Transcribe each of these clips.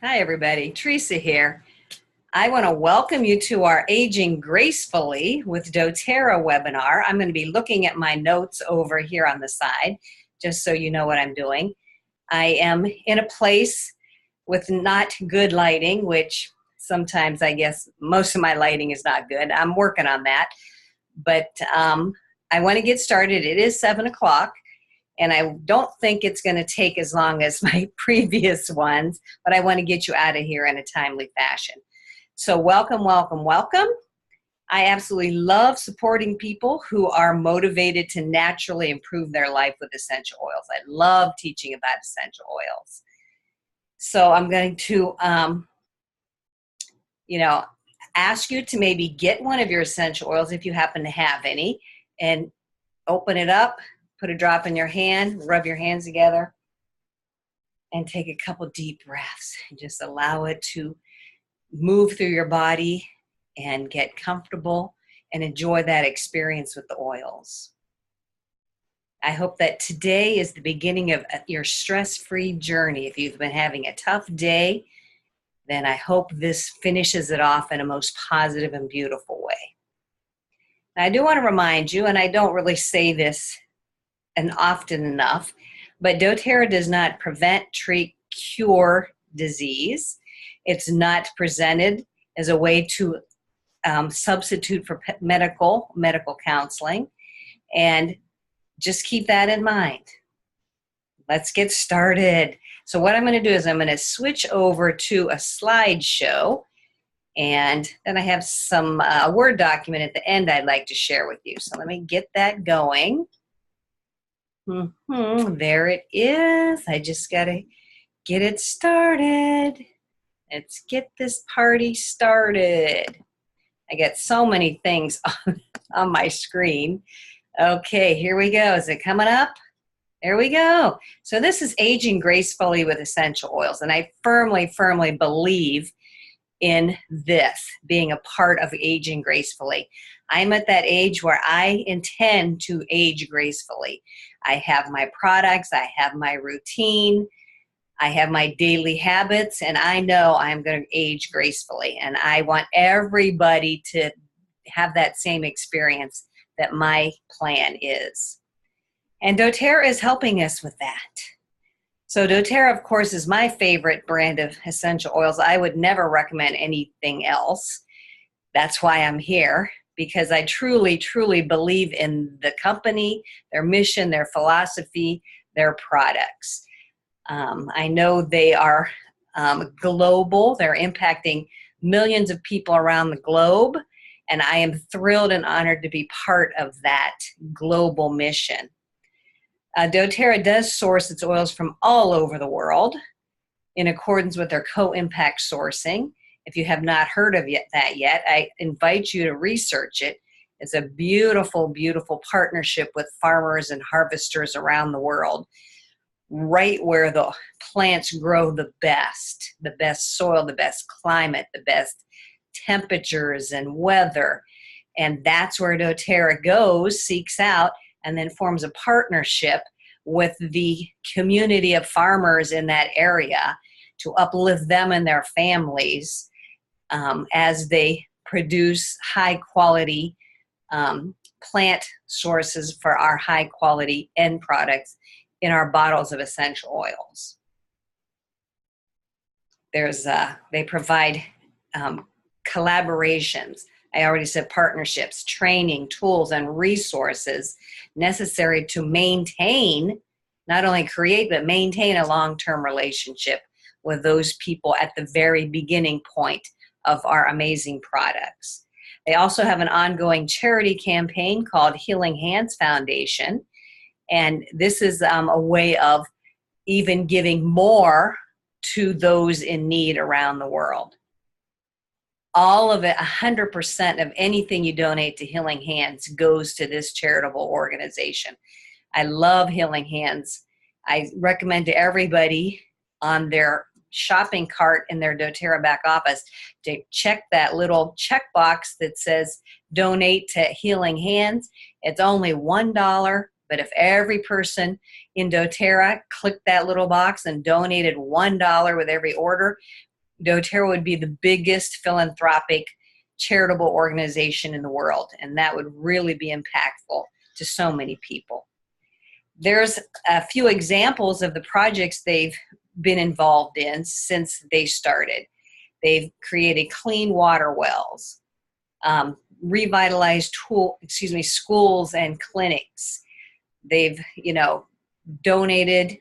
Hi, everybody. Teresa here. I want to welcome you to our Aging Gracefully with doTERRA webinar. I'm going to be looking at my notes over here on the side, just so you know what I'm doing. I am in a place with not good lighting, which sometimes I guess most of my lighting is not good. I'm working on that. But I want to get started. It is 7 o'clock. And I don't think it's going to take as long as my previous ones, but I want to get you out of here in a timely fashion. So welcome, welcome, welcome. I absolutely love supporting people who are motivated to naturally improve their life with essential oils. I love teaching about essential oils. So I'm going to, ask you to maybe get one of your essential oils if you happen to have any, and open it up. Put a drop in your hand, rub your hands together, and take a couple deep breaths. And just allow it to move through your body and get comfortable and enjoy that experience with the oils. I hope that today is the beginning of your stress-free journey. If you've been having a tough day, then I hope this finishes it off in a most positive and beautiful way. Now, I do want to remind you, and I don't really say this and often enough, but doTERRA does not prevent, treat, cure disease. It's not presented as a way to substitute for medical counseling, and just keep that in mind. Let's get started. So what I'm going to do is I'm going to switch over to a slideshow, and then I have some Word document at the end I'd like to share with you. So let me get that going. There it is. I just got to get it started. Let's get this party started. I got so many things on my screen. Okay, here we go. Is it coming up? There we go. So this is Aging Gracefully with Essential Oils, and I firmly, firmly believe in this being a part of aging gracefully. I'm at that age where I intend to age gracefully. I have my products, I have my routine, I have my daily habits, and I know I'm going to age gracefully. And I want everybody to have that same experience that my plan is. And doTERRA is helping us with that. So doTERRA, of course, is my favorite brand of essential oils. I would never recommend anything else. That's why I'm here, because I truly, truly believe in the company, their mission, their philosophy, their products. I know they are global. They're impacting millions of people around the globe, and I am thrilled and honored to be part of that global mission. doTERRA does source its oils from all over the world in accordance with their co-impact sourcing. If you have not heard of that yet, I invite you to research it. It's a beautiful, beautiful partnership with farmers and harvesters around the world, right where the plants grow the best soil, the best climate, the best temperatures and weather. And that's where doTERRA goes, seeks out, and then forms a partnership with the community of farmers in that area to uplift them and their families as they produce high quality plant sources for our high quality end products in our bottles of essential oils. They provide collaborations. I already said partnerships, training, tools, and resources necessary to maintain, not only create, but maintain a long-term relationship with those people at the very beginning point of our amazing products. They also have an ongoing charity campaign called Healing Hands Foundation, and this is a way of even giving more to those in need around the world. All of it, 100% of anything you donate to Healing Hands goes to this charitable organization. I love Healing Hands. I recommend to everybody on their shopping cart in their doTERRA back office to check that little checkbox that says donate to Healing Hands. It's only $1 But if every person in doTERRA clicked that little box and donated $1 with every order, doTERRA would be the biggest philanthropic charitable organization in the world, and that would really be impactful to so many people. There's a few examples of the projects they've been involved in since they started. They've created clean water wells, revitalized schools and clinics. They've, donated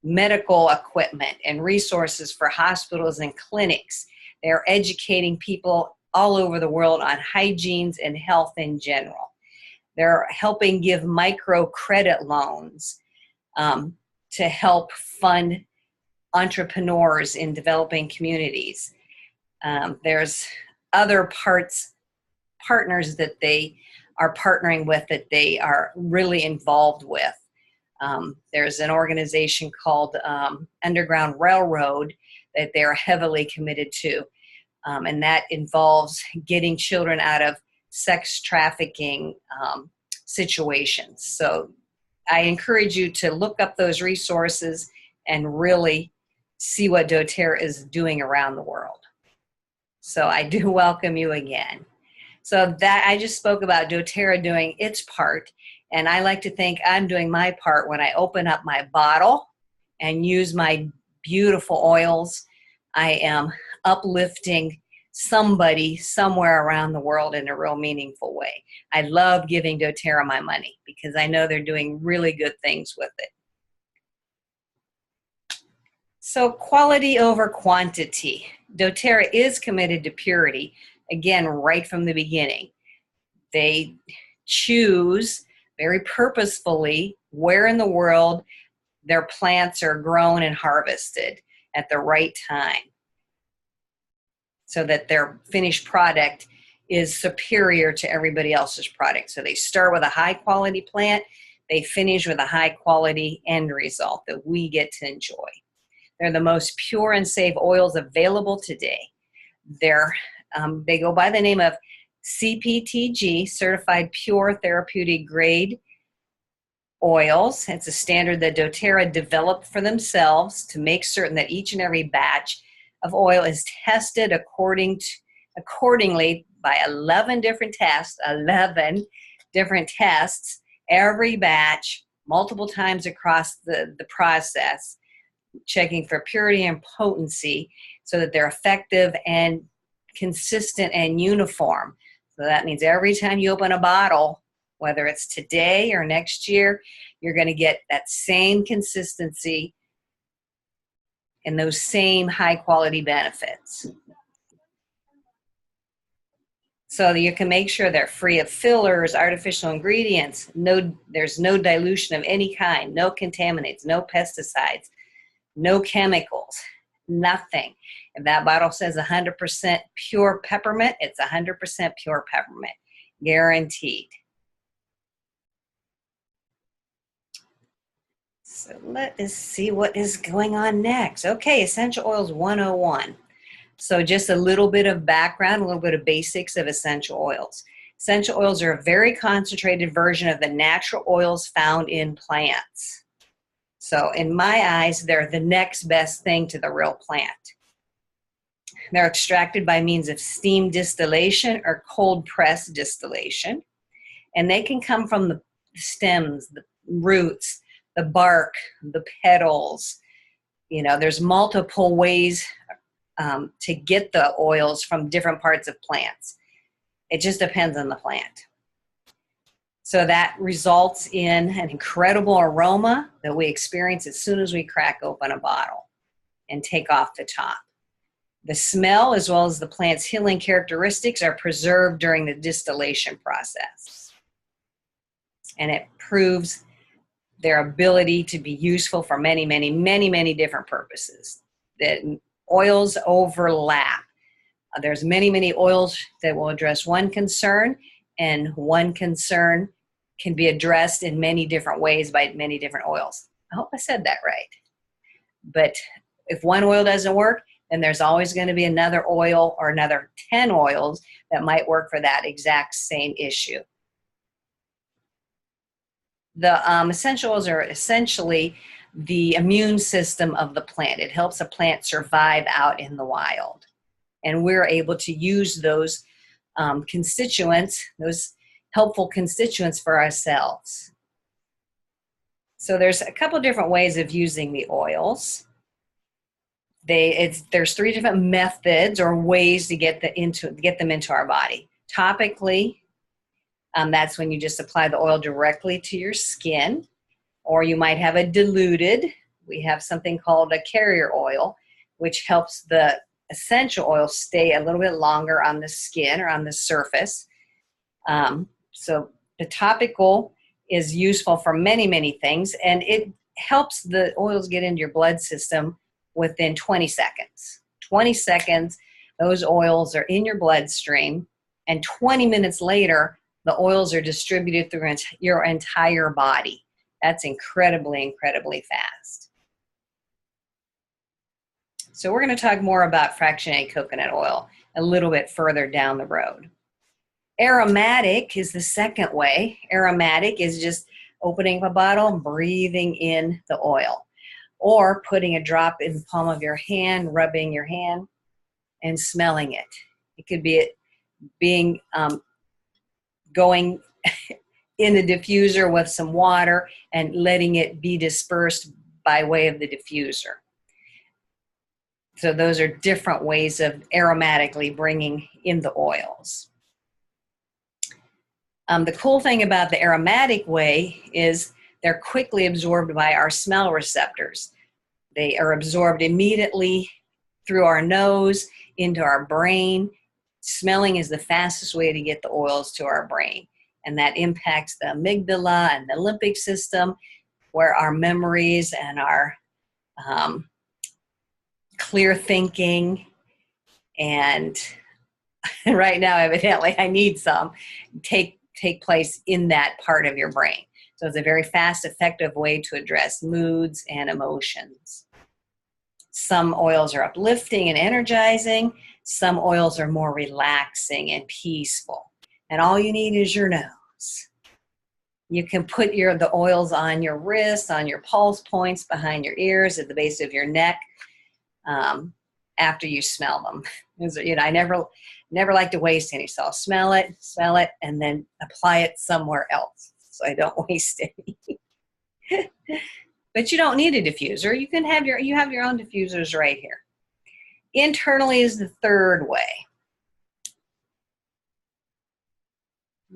medical equipment and resources for hospitals and clinics. They're educating people all over the world on hygienes and health in general. They're helping give microcredit loans to help fund entrepreneurs in developing communities. There's other partners that they are partnering with that they are really involved with. There's an organization called Underground Railroad that they're heavily committed to, and that involves getting children out of sex trafficking situations. So I encourage you to look up those resources and really see what doTERRA is doing around the world. So I do welcome you again. So that I just spoke about doTERRA doing its part, and I like to think I'm doing my part when I open up my bottle and use my beautiful oils. I am uplifting somebody somewhere around the world in a real meaningful way. I love giving doTERRA my money because I know they're doing really good things with it. So quality over quantity. doTERRA is committed to purity, again, right from the beginning. They choose very purposefully where in the world their plants are grown and harvested at the right time, so that their finished product is superior to everybody else's product. So they start with a high quality plant, they finish with a high quality end result that we get to enjoy. They're the most pure and safe oils available today. They go by the name of CPTG, Certified Pure Therapeutic Grade Oils. It's a standard that doTERRA developed for themselves to make certain that each and every batch of oil is tested accordingly by 11 different tests, every batch, multiple times across the process, checking for purity and potency so that they're effective and consistent and uniform. So that means every time you open a bottle, whether it's today or next year, you're going to get that same consistency and those same high quality benefits. So that you can make sure they're free of fillers, artificial ingredients, there's no dilution of any kind, no contaminants, no pesticides, no chemicals, nothing. If that bottle says 100% pure peppermint, it's 100% pure peppermint, guaranteed. So let us see what is going on next. Okay, Essential Oils 101. So just a little bit of background, a little bit of basics of essential oils. Essential oils are a very concentrated version of the natural oils found in plants. So in my eyes, they're the next best thing to the real plant. They're extracted by means of steam distillation or cold press distillation. And they can come from the stems, the roots, the bark, the petals. There's multiple ways to get the oils from different parts of plants. It just depends on the plant. So that results in an incredible aroma that we experience as soon as we crack open a bottle and take off the top. The smell, as well as the plant's healing characteristics, are preserved during the distillation process. And it proves their ability to be useful for many, many, many, many different purposes. That oils overlap. There's many, many oils that will address one concern, and one concern can be addressed in many different ways by many different oils. I hope I said that right. But if one oil doesn't work, then there's always going to be another oil or another 10 oils that might work for that exact same issue. The essential oils are essentially the immune system of the plant. It helps a plant survive out in the wild. And we're able to use those constituents, those helpful constituents for ourselves. So there's a couple different ways of using the oils. There's 3 different methods or ways to get them into our body. Topically, that's when you just apply the oil directly to your skin, or you might have a diluted. We have something called a carrier oil, which helps the essential oil stay a little bit longer on the skin or on the surface. So the topical is useful for many, many things, and it helps the oils get into your blood system within 20 seconds. 20 seconds, those oils are in your bloodstream, and 20 minutes later, the oils are distributed through your entire body. That's incredibly, incredibly fast. So we're going to talk more about fractionated coconut oil a little bit further down the road. Aromatic is the second way. Aromatic is just opening up a bottle and breathing in the oil, or putting a drop in the palm of your hand, rubbing your hand, and smelling it. It could be going in a diffuser with some water and letting it be dispersed by way of the diffuser. So those are different ways of aromatically bringing in the oils. The cool thing about the aromatic way is they're quickly absorbed by our smell receptors. They are absorbed immediately through our nose into our brain. Smelling is the fastest way to get the oils to our brain, and that impacts the amygdala and the limbic system, where our memories and our clear thinking, and right now evidently I need some, take place in that part of your brain. So it's a very fast, effective way to address moods and emotions. Some oils are uplifting and energizing. Some oils are more relaxing and peaceful. And all you need is your nose. You can put the oils on your wrists, on your pulse points, behind your ears, at the base of your neck, after you smell them. I never like to waste any, so I'll smell it, and then apply it somewhere else so I don't waste any. But you don't need a diffuser. You have your own diffusers right here. Internally is the third way.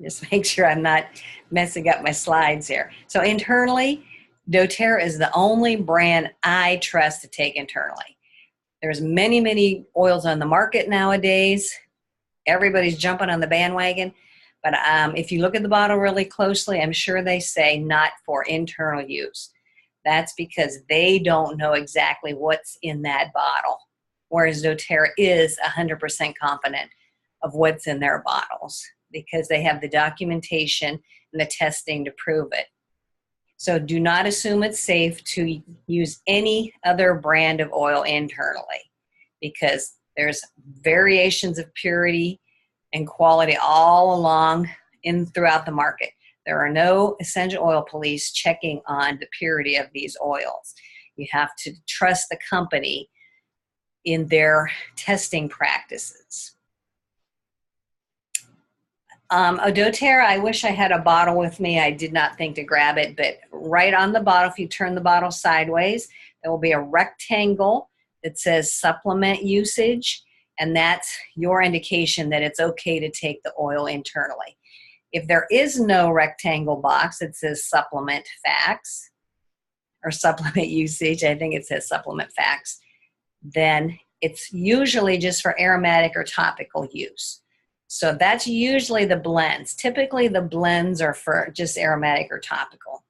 Just make sure I'm not messing up my slides here. So internally, doTERRA is the only brand I trust to take internally. There's many, many oils on the market nowadays. Everybody's jumping on the bandwagon. But if you look at the bottle really closely, I'm sure they say not for internal use. That's because they don't know exactly what's in that bottle, whereas doTERRA is 100% confident of what's in their bottles because they have the documentation and the testing to prove it. So do not assume it's safe to use any other brand of oil internally, because there's variations of purity and quality all along throughout the market. There are no essential oil police checking on the purity of these oils. You have to trust the company in their testing practices. A doTERRA, I wish I had a bottle with me. I did not think to grab it, but right on the bottle, if you turn the bottle sideways, there will be a rectangle that says supplement usage, and that's your indication that it's okay to take the oil internally. If there is no rectangle box that says supplement facts or supplement usage, I think it says supplement facts, then it's usually just for aromatic or topical use. So that's usually the blends. Typically the blends are for just aromatic or topical,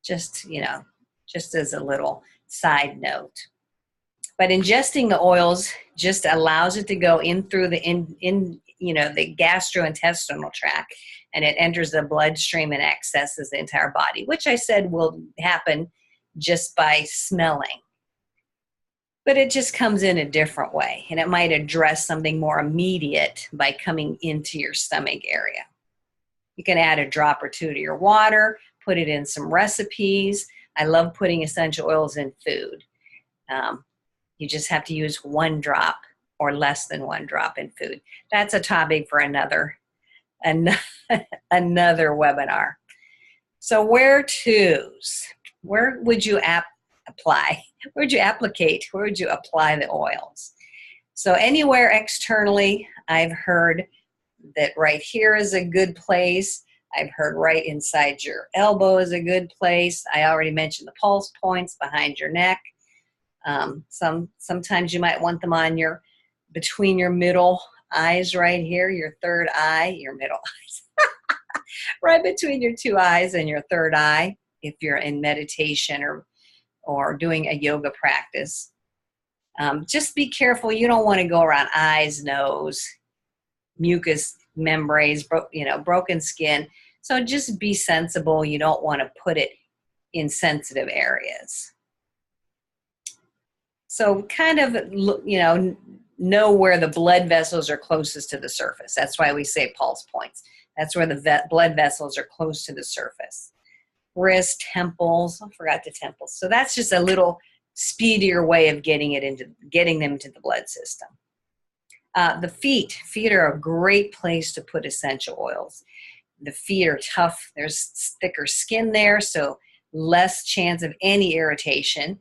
just as a little side note. But ingesting the oils just allows it to go in through the the gastrointestinal tract, and it enters the bloodstream and accesses the entire body, which I said will happen just by smelling. But it just comes in a different way, and it might address something more immediate by coming into your stomach area. You can add a drop or two to your water, put it in some recipes. I love putting essential oils in food. You just have to use 1 drop or less than 1 drop in food. That's a topic for another webinar. So where to's? Where would you apply? Where would you applicate? Where would you apply the oils? So anywhere externally, I've heard that right here is a good place. I've heard right inside your elbow is a good place. I already mentioned the pulse points behind your neck. Sometimes you might want them on between your middle eyes right here, your third eye, your middle eyes, right between your 2 eyes and your third eye, if you're in meditation or doing a yoga practice. Just be careful. You don't want to go around eyes, nose, mucous membranes, broken skin. So just be sensible. You don't want to put it in sensitive areas. So kind of, know where the blood vessels are closest to the surface. That's why we say pulse points. That's where the blood vessels are close to the surface. Wrist, temples, I forgot the temples. So that's just a little speedier way of getting them into the blood system. The feet are a great place to put essential oils. The feet are tough. There's thicker skin there, so less chance of any irritation.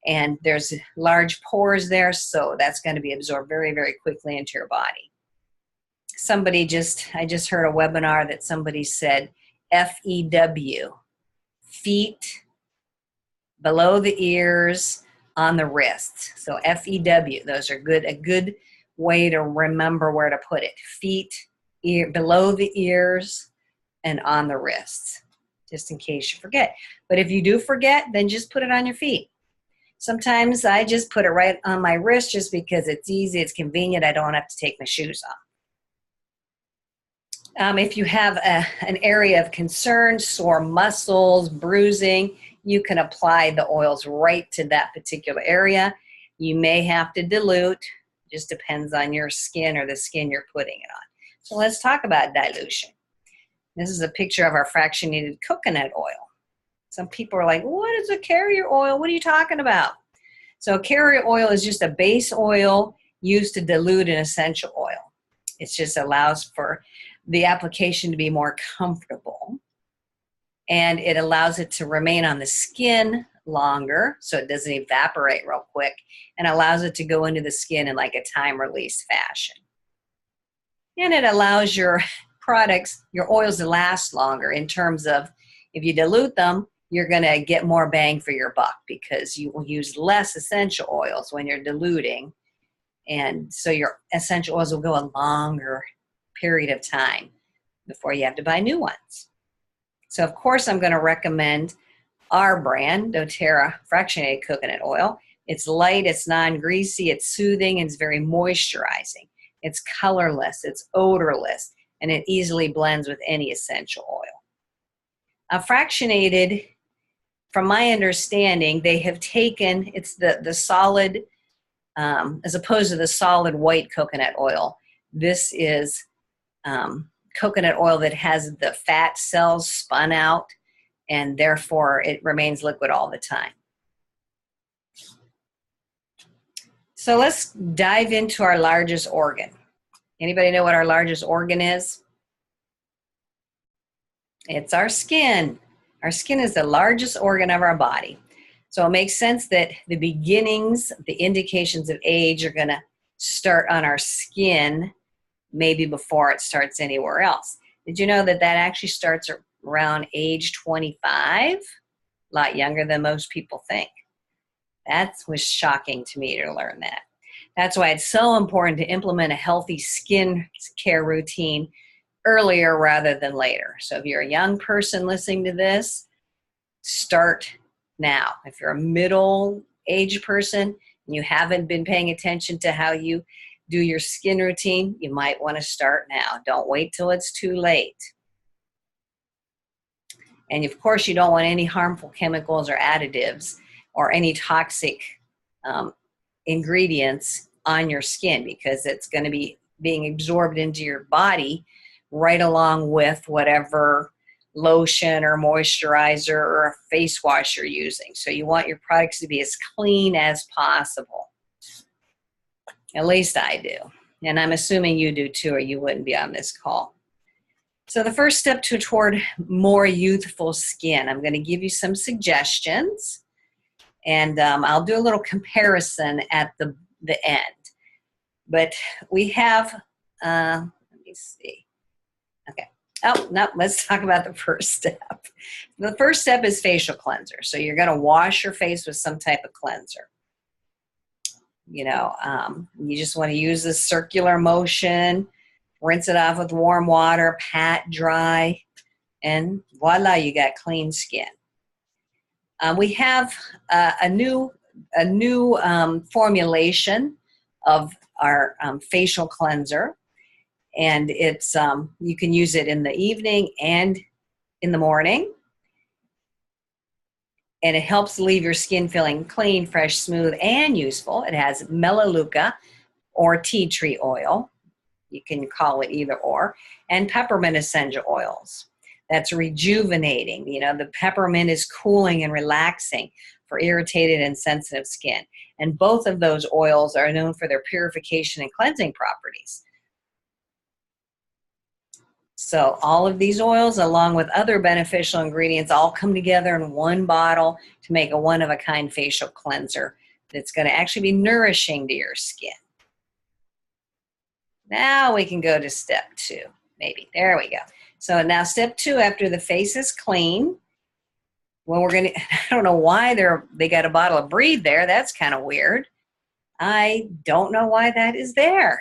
And there's large pores there, so that's going to be absorbed very, very quickly into your body. I just heard a webinar that somebody said FEW, feet, below the ears, on the wrists. So FEW, those are a good way to remember where to put it. Feet, below the ears, and on the wrists, just in case you forget. But if you do forget, then just put it on your feet. Sometimes I just put it right on my wrist just because it's easy, it's convenient, I don't have to take my shoes off. If you have an area of concern, sore muscles, bruising, you can apply the oils right to that particular area. You may have to dilute, just depends on your skin or the skin you're putting it on. So let's talk about dilution. This is a picture of our fractionated coconut oil. Some people are like, what is a carrier oil? What are you talking about? So carrier oil is just a base oil used to dilute an essential oil. It just allows for the application to be more comfortable, and it allows it to remain on the skin longer so it doesn't evaporate real quick, and allows it to go into the skin in like a time release fashion. And it allows your products, your oils, to last longer in terms of if you dilute them, you're going to get more bang for your buck because you will use less essential oils when you're diluting. And so your essential oils will go a longer period of time before you have to buy new ones. So of course I'm going to recommend our brand, doTERRA Fractionated Coconut Oil. It's light, it's non-greasy, it's soothing, and it's very moisturizing. It's colorless, it's odorless, and it easily blends with any essential oil. Fractionated, from my understanding, they have taken, it's the solid, as opposed to the solid white coconut oil. This is coconut oil that has the fat cells spun out, and therefore it remains liquid all the time. So let's dive into our largest organ. Anybody know what our largest organ is? It's our skin. Our skin is the largest organ of our body. So it makes sense that the beginnings, the indications of age are going to start on our skin maybe before it starts anywhere else. Did you know that actually starts around age 25? A lot younger than most people think. That was shocking to me to learn that. That's why it's so important to implement a healthy skin care routine earlier rather than later. So if you're a young person listening to this, start now. If you're a middle-aged person and you haven't been paying attention to how you do your skin routine, you might want to start now. Don't wait till it's too late. And of course, you don't want any harmful chemicals or additives or any toxic ingredients on your skin, because it's going to be being absorbed into your body right along with whatever lotion or moisturizer or a face wash you're using. So you want your products to be as clean as possible. At least I do. And I'm assuming you do too, or you wouldn't be on this call. So the first step toward more youthful skin, I'm going to give you some suggestions. And I'll do a little comparison at the end. But we have, let me see. Okay. Oh, no, let's talk about the first step. The first step is facial cleanser. So you're going to wash your face with some type of cleanser. You know, you just want to use this circular motion, rinse it off with warm water, pat dry, and voila, you got clean skin. We have a new formulation of our facial cleanser. And it's you can use it in the evening and in the morning. And it helps leave your skin feeling clean, fresh, smooth, and useful. It has melaleuca or tea tree oil. You can call it either or. And peppermint essential oils. That's rejuvenating. You know, the peppermint is cooling and relaxing for irritated and sensitive skin. And both of those oils are known for their purification and cleansing properties. So all of these oils, along with other beneficial ingredients, all come together in one bottle to make a one-of-a-kind facial cleanser that's going to actually be nourishing to your skin. Now we can go to step 2, maybe. There we go. So now step 2, after the face is clean, well, we're going to, I don't know why they got a bottle of Breathe there. That's kind of weird. I don't know why that is there.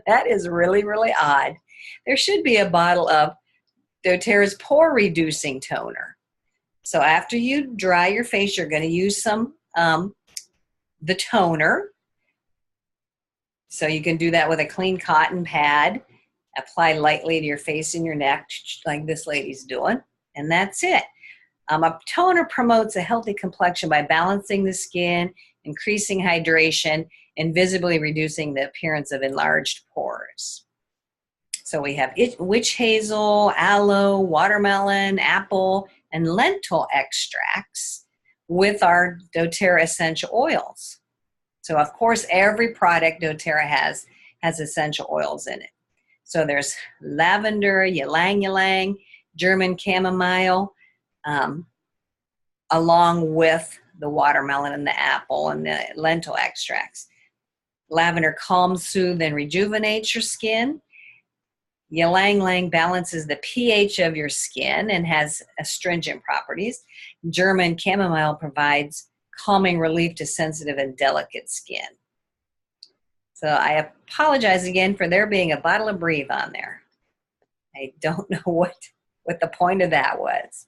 That is really, really odd. There should be a bottle of doTERRA's Pore Reducing Toner. So after you dry your face, you're going to use some the toner. So you can do that with a clean cotton pad. Apply lightly to your face and your neck, like this lady's doing, and that's it. A toner promotes a healthy complexion by balancing the skin, increasing hydration, and visibly reducing the appearance of enlarged pores. So we have witch hazel, aloe, watermelon, apple, and lentil extracts with our doTERRA essential oils. So of course, every product doTERRA has essential oils in it. So there's lavender, ylang ylang, German chamomile, along with the watermelon and the apple and the lentil extracts. Lavender calms, soothes, and rejuvenates your skin. Ylang ylang balances the pH of your skin and has astringent properties. German chamomile provides calming relief to sensitive and delicate skin. So I apologize again for there being a bottle of Breathe on there. I don't know what the point of that was.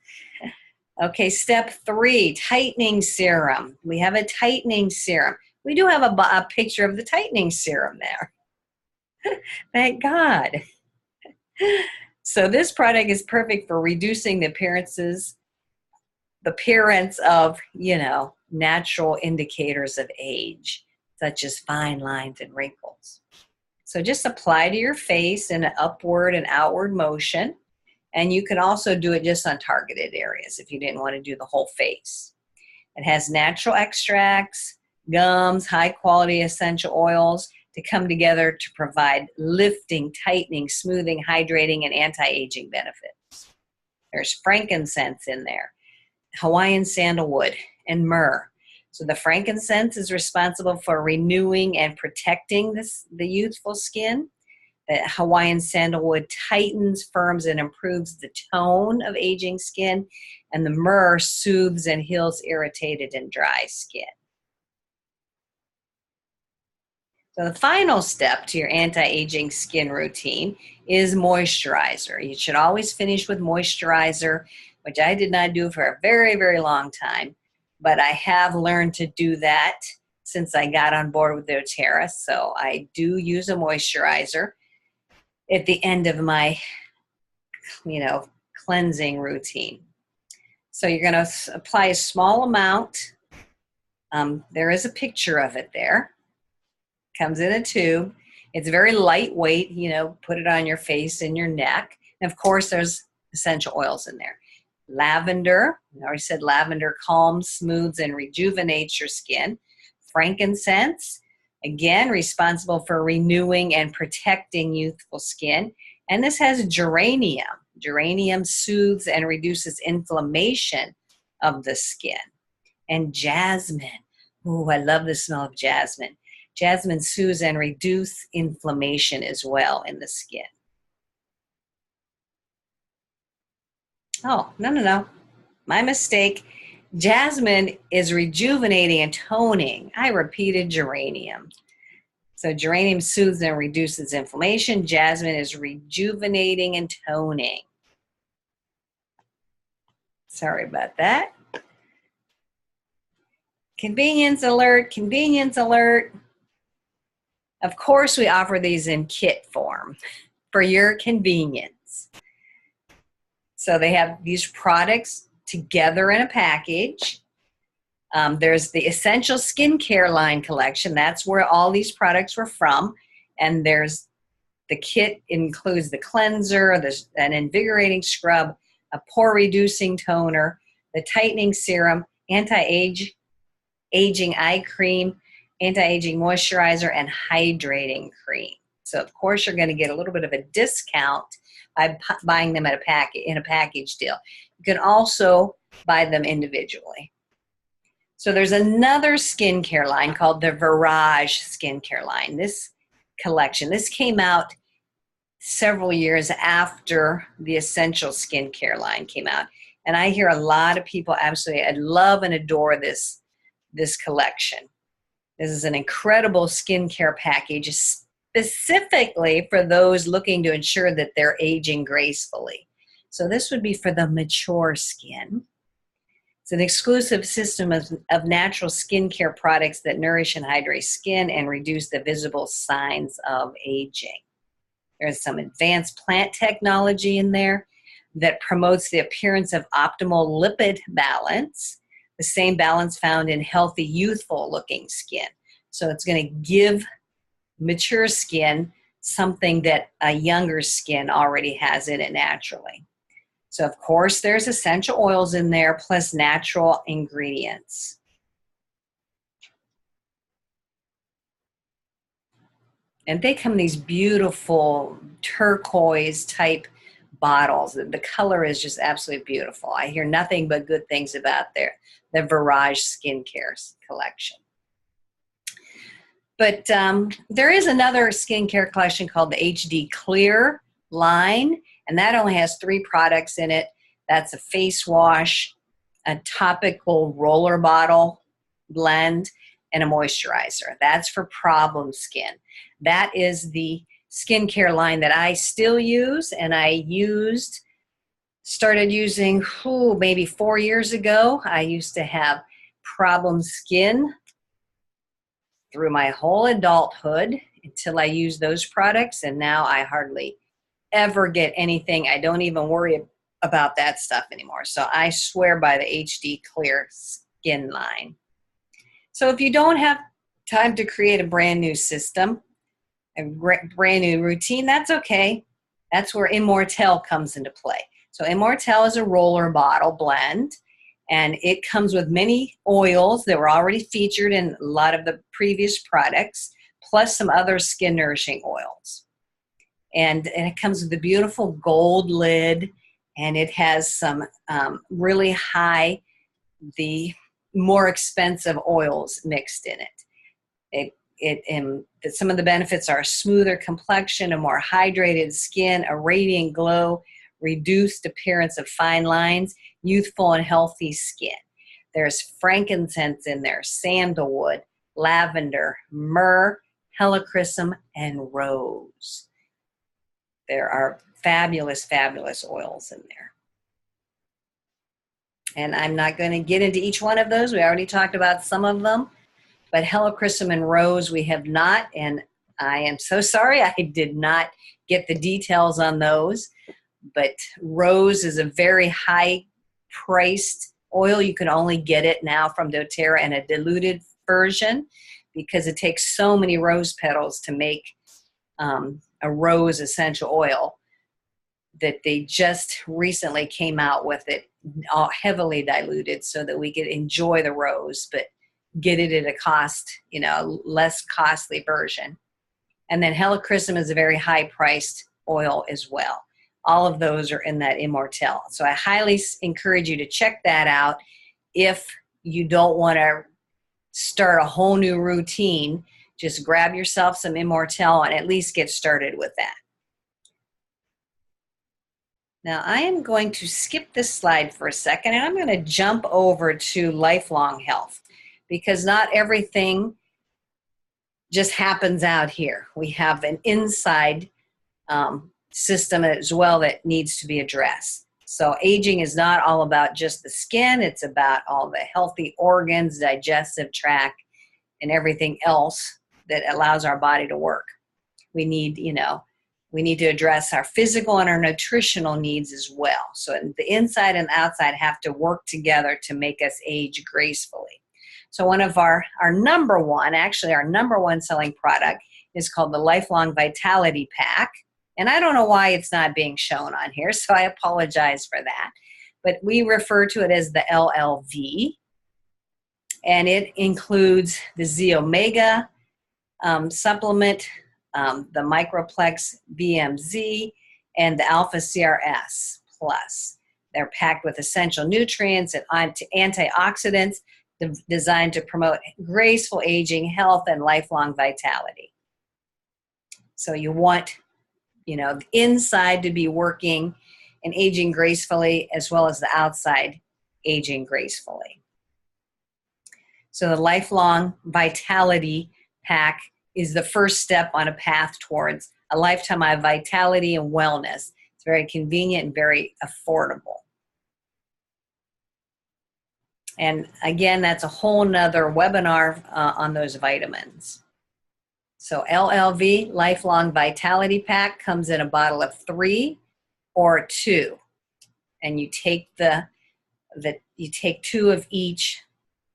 Okay, step 3, tightening serum. We have a tightening serum. We do have a picture of the tightening serum there. Thank God. So this product is perfect for reducing the appearance of, you know, natural indicators of age, such as fine lines and wrinkles. So just apply to your face in an upward and outward motion. And you can also do it just on targeted areas if you didn't want to do the whole face. It has natural extracts, gums, high quality essential oils to come together to provide lifting, tightening, smoothing, hydrating, and anti-aging benefits. There's frankincense in there, Hawaiian sandalwood, and myrrh. So the frankincense is responsible for renewing and protecting the youthful skin. The Hawaiian sandalwood tightens, firms, and improves the tone of aging skin. And the myrrh soothes and heals irritated and dry skin. So the final step to your anti-aging skin routine is moisturizer. You should always finish with moisturizer, which I did not do for a very, very long time. But I have learned to do that since I got on board with doTERRA. So I do use a moisturizer at the end of my, you know, cleansing routine. So you're going to apply a small amount. There is a picture of it there. Comes in a tube. It's very lightweight, you know, put it on your face and your neck. And of course, there's essential oils in there. Lavender, I already said lavender calms, smooths, and rejuvenates your skin. Frankincense, again, responsible for renewing and protecting youthful skin. And this has geranium. Geranium soothes and reduces inflammation of the skin. And jasmine. Ooh, I love the smell of jasmine. Jasmine soothes and reduces inflammation as well in the skin. Oh, no. My mistake. Jasmine is rejuvenating and toning. I repeated geranium. So geranium soothes and reduces inflammation. Jasmine is rejuvenating and toning. Sorry about that. Convenience alert, convenience alert. Of course, we offer these in kit form for your convenience. So they have these products together in a package. There's the Essential Skincare line collection. That's where all these products were from. And there's the kit includes the cleanser, an invigorating scrub, a pore reducing toner, the tightening serum, anti-aging eye cream, anti-aging moisturizer, and hydrating cream. So of course you're going to get a little bit of a discount by buying them in a package deal. You can also buy them individually. So there's another skincare line called the Virage skincare line. This collection, this came out several years after the Essential Skincare line came out. And I hear a lot of people absolutely love and adore this collection. This is an incredible skincare package specifically for those looking to ensure that they're aging gracefully. So this would be for the mature skin. It's an exclusive system of natural skincare products that nourish and hydrate skin and reduce the visible signs of aging. There's some advanced plant technology in there that promotes the appearance of optimal lipid balance, the same balance found in healthy, youthful-looking skin. So it's going to give mature skin something that a younger skin already has in it naturally. So, of course, there's essential oils in there plus natural ingredients. And they come in these beautiful turquoise type bottles. The color is just absolutely beautiful. I hear nothing but good things about the Virage Skincare collection. But there is another skincare collection called the HD Clear line, and that only has 3 products in it. That's a face wash, a topical roller bottle blend, and a moisturizer. That's for problem skin. That is the skincare line that I still use, and I started using maybe 4 years ago. I used to have problem skin through my whole adulthood until I used those products, and now I hardly ever get anything. I don't even worry about that stuff anymore. So I swear by the HD Clear skin line. So if you don't have time to create a brand new system, a brand new routine, that's okay. That's where Immortelle comes into play. So Immortelle is a roller bottle blend, and it comes with many oils that were already featured in a lot of the previous products, plus some other skin nourishing oils. And it comes with a beautiful gold lid, and it has some really high, the more expensive oils mixed in it. Some of the benefits are a smoother complexion, a more hydrated skin, a radiant glow, reduced appearance of fine lines, youthful and healthy skin. There's frankincense in there, sandalwood, lavender, myrrh, helichrysum, and rose. There are fabulous, fabulous oils in there. And I'm not going to get into each one of those. We already talked about some of them. But helichrysum and rose we have not, and I am so sorry I did not get the details on those. But rose is a very high-priced oil. You can only get it now from doTERRA in a diluted version because it takes so many rose petals to make a rose essential oil that they just recently came out with it, all heavily diluted, so that we could enjoy the rose, but get it at a cost, less costly version. And then helichrysum is a very high priced oil as well. All of those are in that Immortelle. So I highly encourage you to check that out if you don't want to start a whole new routine. Just grab yourself some Immortelle and at least get started with that. Now I am going to skip this slide for a second, and I'm going to jump over to lifelong health, because not everything just happens out here. We have an inside system as well that needs to be addressed. So aging is not all about just the skin. It's about all the healthy organs, digestive tract, and everything else that allows our body to work. We need to address our physical and our nutritional needs as well. So the inside and the outside have to work together to make us age gracefully. So one of our number one selling product is called the Lifelong Vitality Pack. And I don't know why it's not being shown on here, so I apologize for that. But we refer to it as the LLV. And it includes the Z Omega supplement, the Microplex BMZ, and the Alpha CRS Plus. They're packed with essential nutrients and antioxidants designed to promote graceful aging, health, and lifelong vitality. So you want, the inside to be working and aging gracefully, as well as the outside aging gracefully. So the Lifelong Vitality Pack is the first step on a path towards a lifetime of vitality and wellness. It's very convenient and very affordable. And again, that's a whole nother webinar on those vitamins. So LLV, Lifelong Vitality Pack, comes in a bottle of 3 or 2. And you take you take 2 of each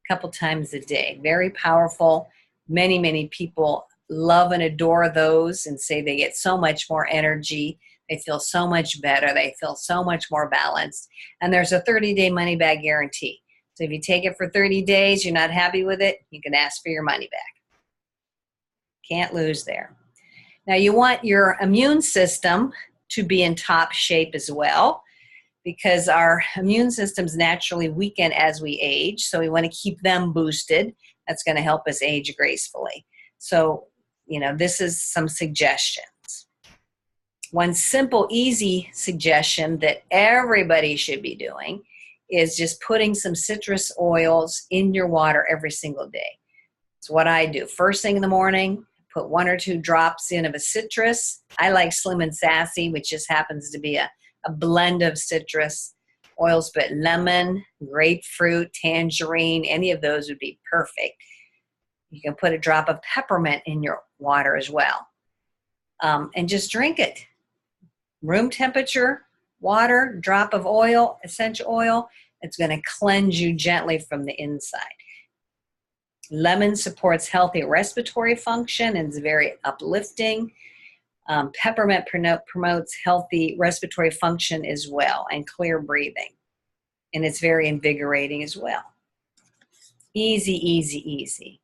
a couple times a day. Very powerful. Many, many people love and adore those and say they get so much more energy. They feel so much better. They feel so much more balanced. And there's a 30-day money-back guarantee. So if you take it for 30 days, you're not happy with it, you can ask for your money back. Can't lose there. Now you want your immune system to be in top shape as well, because our immune systems naturally weaken as we age. So we want to keep them boosted. That's going to help us age gracefully. So, this is some suggestions. One simple, easy suggestion that everybody should be doing is just putting some citrus oils in your water every single day. It's what I do. First thing in the morning, put 1 or 2 drops in of a citrus. I like Slim and Sassy, which just happens to be a blend of citrus oils, but lemon, grapefruit, tangerine, any of those would be perfect. You can put a drop of peppermint in your water as well. And just drink it. Room temperature water, drop of oil, essential oil. It's going to cleanse you gently from the inside. Lemon supports healthy respiratory function and is very uplifting. Peppermint promotes healthy respiratory function as well, and clear breathing. And it's very invigorating as well. Easy, easy, easy.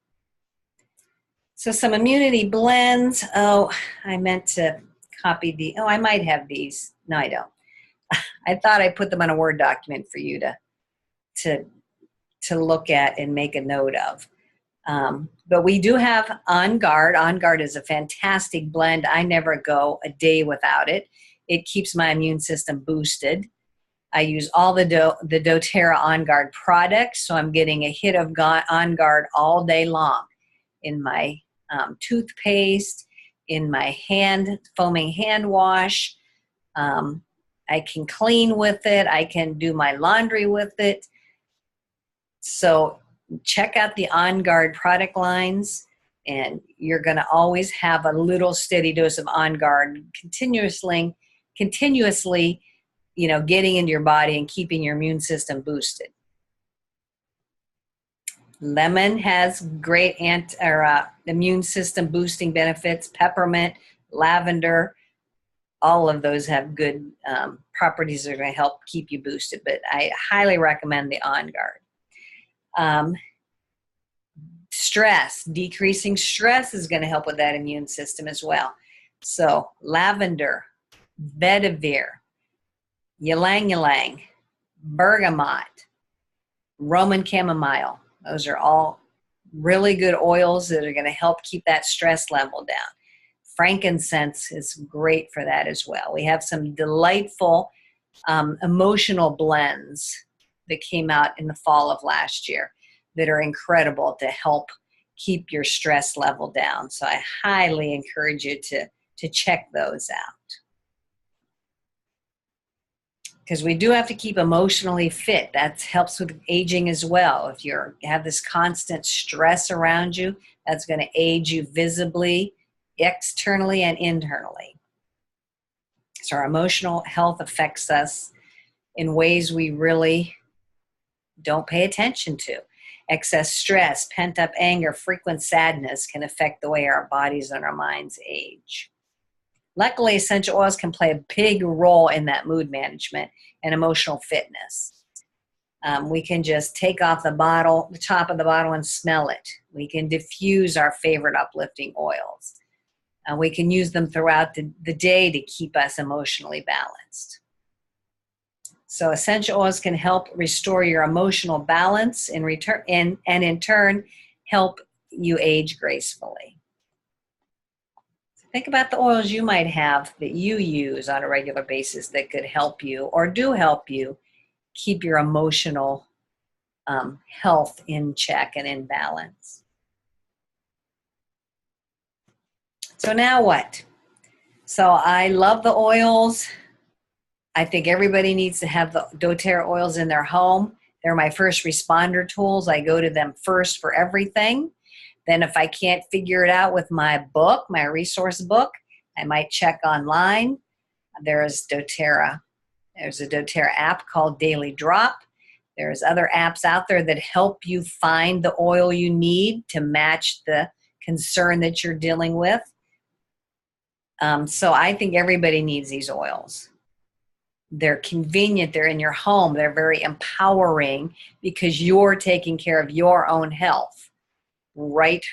So some immunity blends. Oh, I meant to copy the, I might have these. No, I don't. I thought I put them on a Word document for you to look at and make a note of. But we do have On Guard. On Guard is a fantastic blend. I never go a day without it. It keeps my immune system boosted. I use all the doTERRA On Guard products, so I'm getting a hit of On Guard all day long in my toothpaste, in my foaming hand wash. I can clean with it. I can do my laundry with it. So check out the On Guard product lines, and you're going to always have a little steady dose of On Guard continuously, getting into your body and keeping your immune system boosted. Lemon has great immune system boosting benefits. Peppermint, lavender, all of those have good properties that are going to help keep you boosted, but I highly recommend the On Guard. Stress, decreasing stress is going to help with that immune system as well. So lavender, vetiver, ylang ylang, bergamot, Roman chamomile. Those are all really good oils that are going to help keep that stress level down. Frankincense is great for that as well. We have some delightful emotional blends that came out in the fall of last year that are incredible to help keep your stress level down. So I highly encourage you to check those out. Because we do have to keep emotionally fit. That helps with aging as well. If you have this constant stress around you, that's going to age you visibly, externally and internally. So our emotional health affects us in ways we really don't pay attention to. Excess stress, pent-up anger, frequent sadness can affect the way our bodies and our minds age. Luckily, essential oils can play a big role in that mood management and emotional fitness. We can just take off the top of the bottle and smell it. We can diffuse our favorite uplifting oils. We can use them throughout the day to keep us emotionally balanced. So essential oils can help restore your emotional balance and in turn help you age gracefully. Think about the oils you might have that you use on a regular basis that could help you or do help you keep your emotional health in check and in balance. So now what? So I love the oils. I think everybody needs to have the doTERRA oils in their home. They're my first responder tools. I go to them first for everything. Then if I can't figure it out with my book, my resource book, I might check online. There's doTERRA. There's a doTERRA app called Daily Drop. There's other apps out there that help you find the oil you need to match the concern that you're dealing with. So I think everybody needs these oils. They're convenient. They're in your home. They're very empowering because you're taking care of your own health right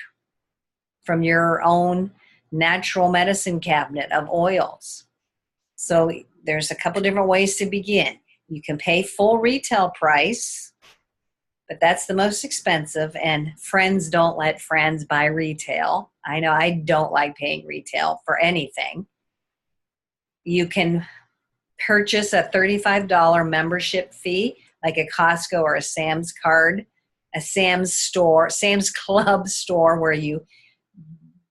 from your own natural medicine cabinet of oils. So there's a couple different ways to begin. You can pay full retail price, but that's the most expensive, and friends don't let friends buy retail. I know I don't like paying retail for anything. You can purchase a $35 membership fee, like a Costco or a Sam's card, a Sam's Club store, where you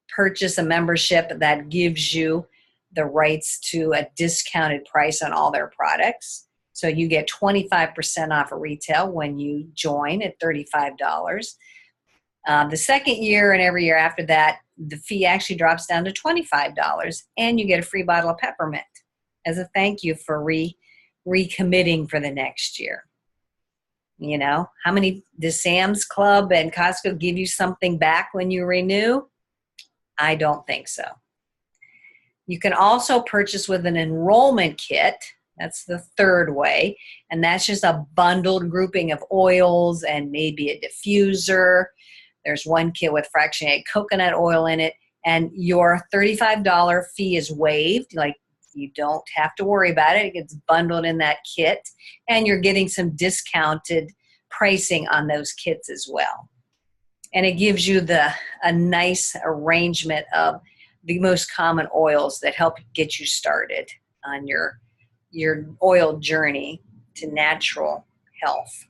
purchase a membership that gives you the rights to a discounted price on all their products. So you get 25% off of retail when you join at $35. The second year and every year after that, the fee actually drops down to $25, and you get a free bottle of peppermint as a thank you for recommitting for the next year. You know, how many does Sam's Club and Costco give you something back when you renew? I don't think so. You can also purchase with an enrollment kit. That's the third way. And that's just a bundled grouping of oils and maybe a diffuser. There's one kit with fractionated coconut oil in it. And your $35 fee is waived. Like, you don't have to worry about it. It gets bundled in that kit. And you're getting some discounted pricing on those kits as well. And it gives you a nice arrangement of the most common oils that help get you started on your oil journey to natural health.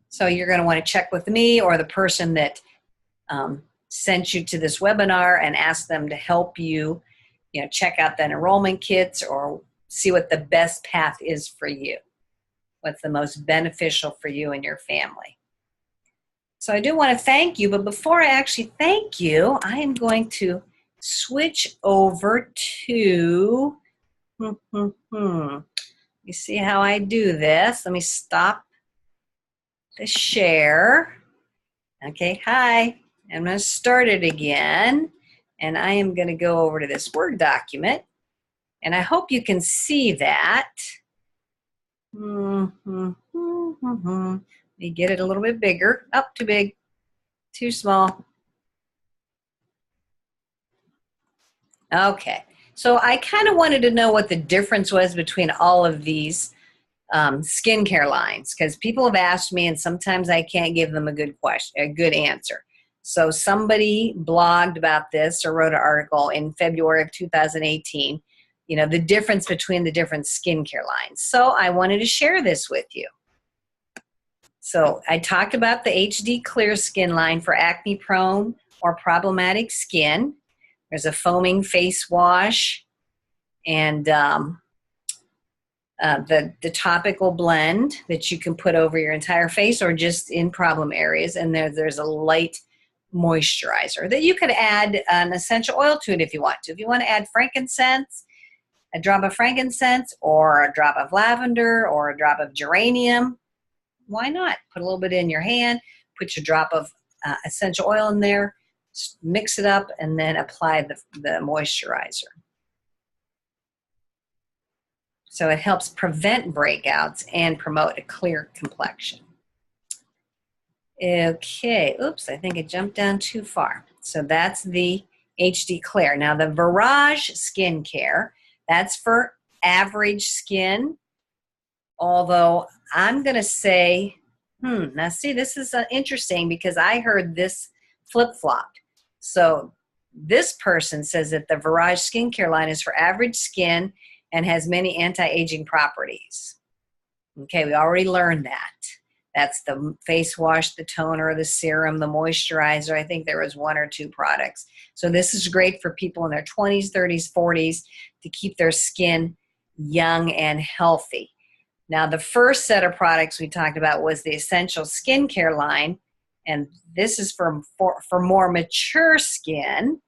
So you're going to want to check with me or the person that sent you to this webinar and ask them to help you, check out the enrollment kits or see what the best path is for you, what's the most beneficial for you and your family. So I do want to thank you, but before I actually thank you, I am going to switch over to, you see how I do this? Let me stop the share. Okay, hi. I'm going to start it again. And I am going to go over to this Word document. And I hope you can see that. Let me get it a little bit bigger. Oh, too big, too small. Okay, so I kind of wanted to know what the difference was between all of these skincare lines, because people have asked me and sometimes I can't give them a good question, a good answer. So somebody blogged about this or wrote an article in February of 2018, you know, the difference between the different skincare lines. So I wanted to share this with you. So I talked about the HD Clear Skin line for acne prone or problematic skin. There's a foaming face wash and the topical blend that you can put over your entire face or just in problem areas. And there's a light moisturizer that you could add an essential oil to it if you want to. If you want to add frankincense, a drop of frankincense or a drop of lavender or a drop of geranium, why not? Put a little bit in your hand, put your drop of essential oil in there, mix it up, and then apply the moisturizer. So it helps prevent breakouts and promote a clear complexion. Okay, oops, I think it jumped down too far. So that's the HD Clear. Now the Virage Skincare, that's for average skin, although I'm going to say, now see, this is interesting because I heard this flip-flopped. So this person says that the Virage Skincare line is for average skin and has many anti-aging properties. Okay, we already learned that. That's the face wash, the toner, the serum, the moisturizer. I think there was 1 or 2 products. So this is great for people in their 20s, 30s, 40s to keep their skin young and healthy. Now, the first set of products we talked about was the Essential Skincare line, and this is for more mature skin,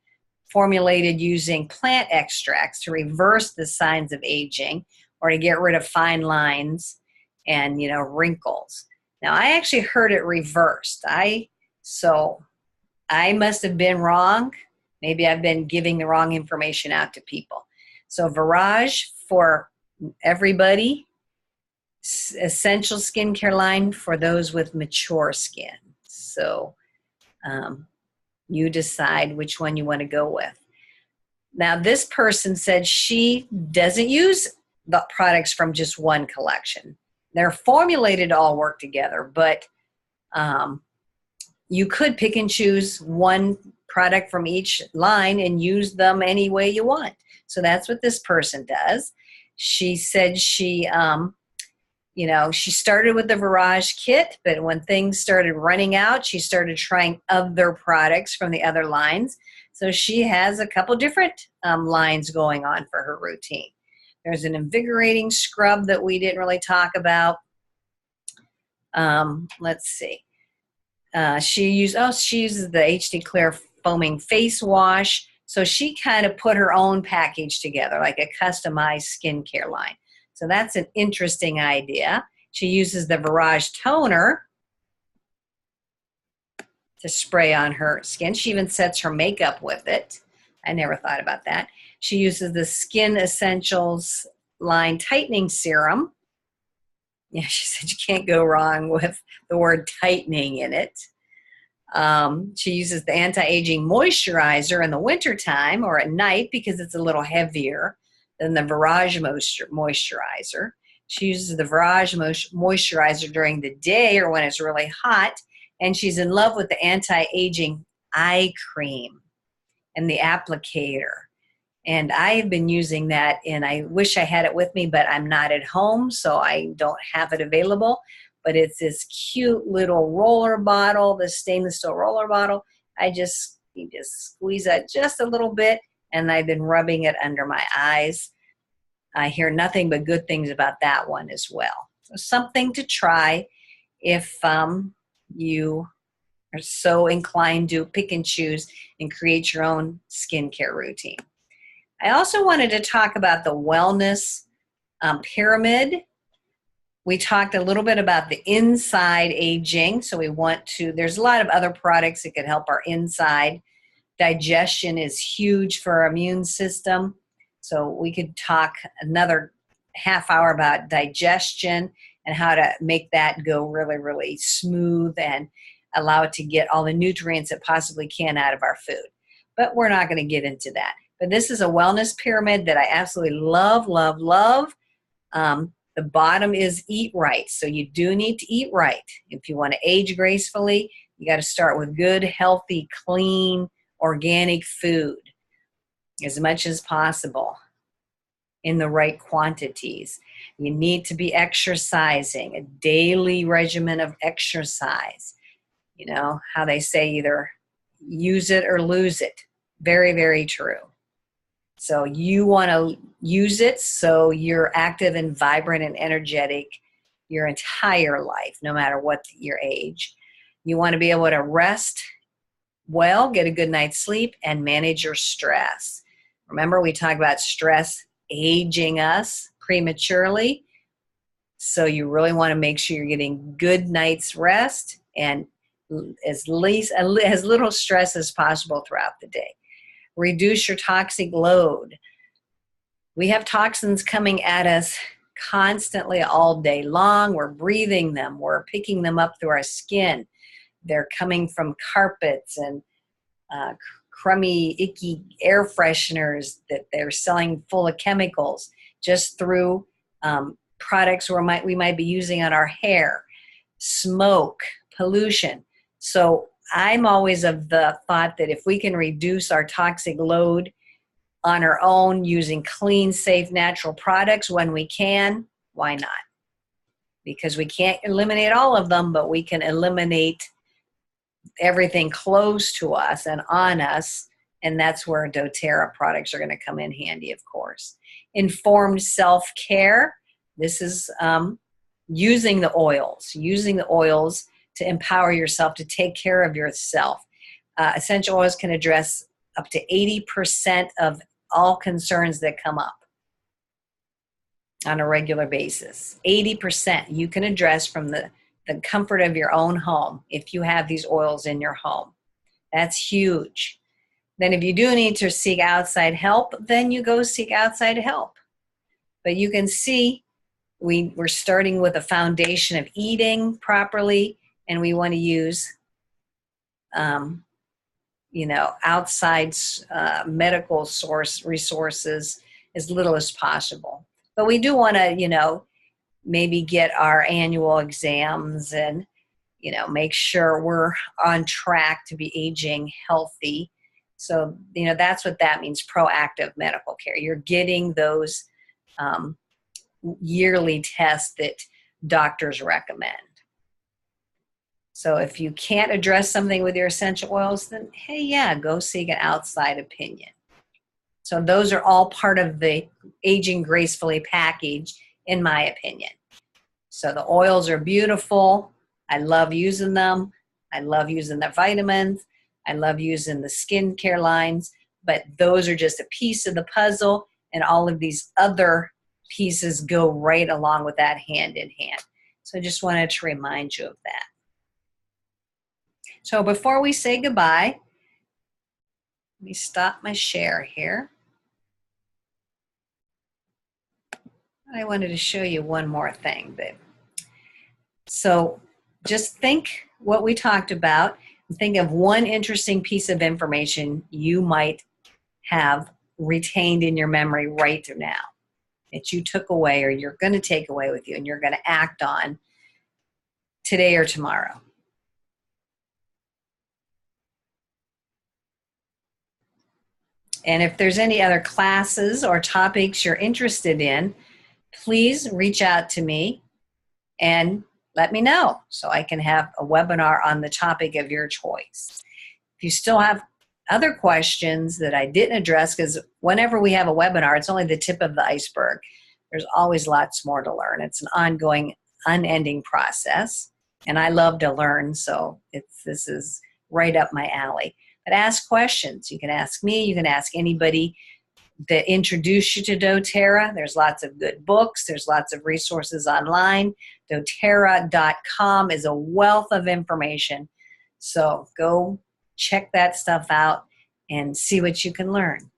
formulated using plant extracts to reverse the signs of aging or to get rid of fine lines and, you know, wrinkles. Now, I actually heard it reversed. So I must have been wrong. Maybe I've been giving the wrong information out to people. So Virage for everybody, Essential Skincare line for those with mature skin. So you decide which one you want to go with. Now, this person said she doesn't use the products from just one collection. They're formulated to all work together, but you could pick and choose one product from each line and use them any way you want. So that's what this person does. She said she, she started with the Virage kit, but when things started running out, she started trying other products from the other lines. So she has a couple different lines going on for her routine. There's an invigorating scrub that we didn't really talk about. Let's see. She uses the HD Clear foaming face wash. So she kind of put her own package together, like a customized skincare line. So that's an interesting idea. She uses the Virage toner to spray on her skin. She even sets her makeup with it. I never thought about that. She uses the Skin Essentials line tightening serum. Yeah, she said you can't go wrong with the word tightening in it. She uses the anti-aging moisturizer in the wintertime or at night because it's a little heavier than the Virage moisturizer. She uses the Virage moisturizer during the day or when it's really hot. And she's in love with the anti-aging eye cream and the applicator. And I have been using that, and I wish I had it with me, but I'm not at home, so I don't have it available. But it's this cute little roller bottle, the stainless steel roller bottle. You just squeeze that just a little bit, and I've been rubbing it under my eyes. I hear nothing but good things about that one as well. So something to try if you are so inclined to pick and choose and create your own skincare routine. I also wanted to talk about the wellness pyramid. We talked a little bit about the inside aging. So there's a lot of other products that could help our inside Digestion is huge for our immune system. So we could talk another half hour about digestion and how to make that go really, really smooth and allow it to get all the nutrients it possibly can out of our food. But we're not going to get into that. But this is a wellness pyramid that I absolutely love, love, love. The bottom is eat right. So you do need to eat right. If you want to age gracefully, you got to start with good, healthy, clean, organic food as much as possible in the right quantities. You need to be exercising, a daily regimen of exercise. You know how they say either use it or lose it. Very, very true. So you want to use it so you're active and vibrant and energetic your entire life, no matter what your age. You want to be able to rest well, get a good night's sleep, and manage your stress. Remember, we talked about stress aging us prematurely. So you really want to make sure you're getting good night's rest and as little stress as possible throughout the day. Reduce your toxic load. We have toxins coming at us constantly all day long. We're breathing them. We're picking them up through our skin. They're coming from carpets and crummy, icky air fresheners that they're selling full of chemicals just through products we might be using on our hair, smoke, pollution. So I'm always of the thought that if we can reduce our toxic load on our own using clean, safe, natural products when we can, why not? Because we can't eliminate all of them, but we can eliminate everything close to us and on us, and that's where doTERRA products are going to come in handy, of course. Informed self-care. This is using the oils to empower yourself to take care of yourself. Essential oils can address up to 80% of all concerns that come up on a regular basis. 80% you can address from the comfort of your own home if you have these oils in your home. That's huge. Then if you do need to seek outside help, then you go seek outside help. But you can see we're starting with a foundation of eating properly, and we want to use outside medical resources as little as possible. But we do want to, maybe get our annual exams and, make sure we're on track to be aging healthy. So, that's what that means, proactive medical care. You're getting those yearly tests that doctors recommend. So if you can't address something with your essential oils, then hey, yeah, go seek an outside opinion. So those are all part of the Aging Gracefully package, in my opinion. So the oils are beautiful. I love using them. I love using the vitamins. I love using the skincare lines. But those are just a piece of the puzzle, and all of these other pieces go right along with that hand in hand. So I just wanted to remind you of that. So before we say goodbye, let me stop my share here. I wanted to show you one more thing, babe. So just think what we talked about. Think of one interesting piece of information you might have retained in your memory right now that you took away or you're going to take away with you and you're going to act on today or tomorrow. And if there's any other classes or topics you're interested in, please reach out to me and let me know so I can have a webinar on the topic of your choice. If you still have other questions that I didn't address, because whenever we have a webinar, it's only the tip of the iceberg. There's always lots more to learn. It's an ongoing, unending process, and I love to learn, so this is right up my alley. But ask questions. You can ask me. You can ask anybody that introduced you to doTERRA. There's lots of good books. There's lots of resources online. doTERRA.com is a wealth of information. So go check that stuff out. and see what you can learn.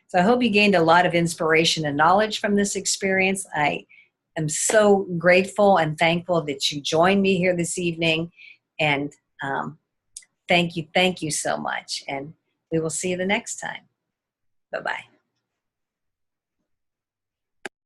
So I hope you gained a lot of inspiration and knowledge from this experience. I am so grateful and thankful that you joined me here this evening. And thank you so much. And we will see you the next time. Bye-bye.